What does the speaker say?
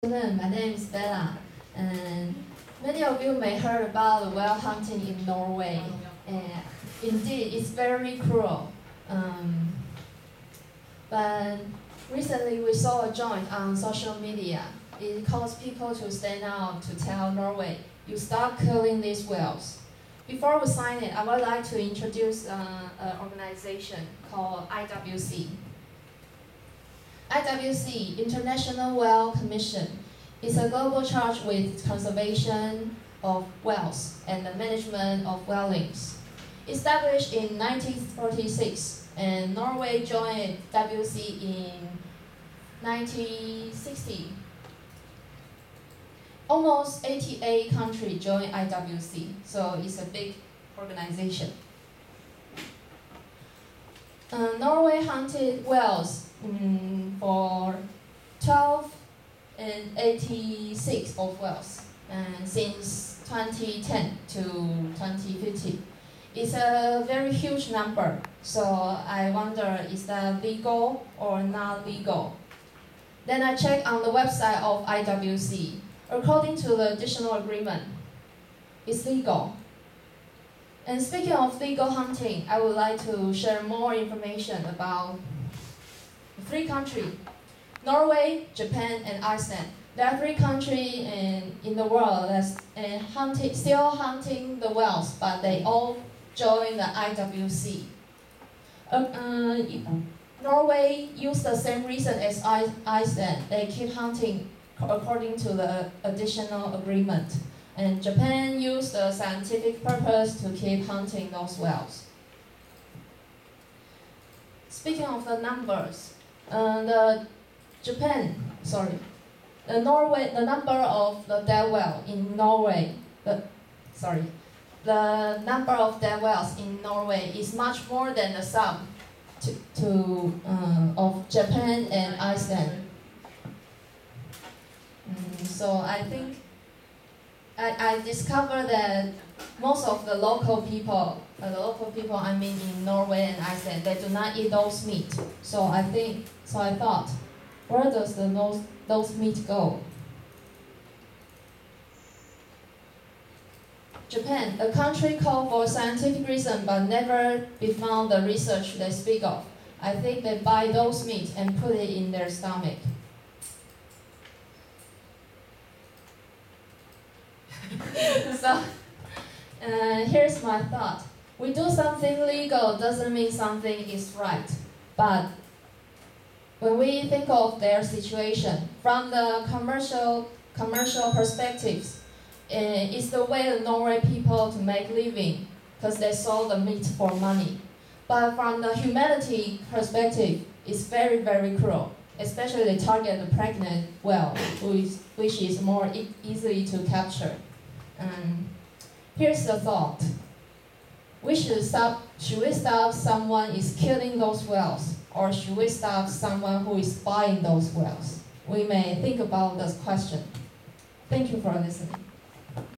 My name is Bella, and many of you may heard about whale hunting in Norway. Indeed, it's very cruel. But recently we saw a joint on social media. It caused people to stand out to tell Norway, you stop killing these whales. Before we sign it, I would like to introduce an organization called IWC. IWC, International Whale Commission, is a global charge with conservation of whales and the management of whalings. Established in 1946, and Norway joined WC in 1960. Almost 88 countries joined IWC, so it's a big organization. Norway hunted whales for 1286 of whales since 2010 to 2050. It's a very huge number, so I wonder, is that legal or not legal? Then I checked on the website of IWC. According to the additional agreement, it's legal. And speaking of legal hunting, I would like to share more information about 3 countries: Norway, Japan, and Iceland. There are 3 countries in the world that's still hunting the whales, but they all join the IWC. Norway used the same reason as Iceland. They keep hunting according to the additional agreement. And Japan used the scientific purpose to keep hunting those whales. Speaking of the numbers, the number of the dead whale in Norway, the number of dead whales in Norway is much more than the sum of Japan and Iceland. So I think I discovered that most of the local people I mean in Norway and Iceland, they do not eat those meat. So I thought, where does those meat go? Japan, a country called for scientific reason but never be found the research they speak of. I think they buy those meat and put it in their stomach. So, here's my thought. We do something legal doesn't mean something is right. But when we think of their situation from the commercial perspectives, it's the way the Norway people to make living because they sold the meat for money. But from the humanity perspective, it's very, very cruel. Especially they target the pregnant whale, which is more easily to capture. Here's the thought. Should we stop someone is killing those whales, or should we stop someone who is buying those whales? We may think about this question. Thank you for listening.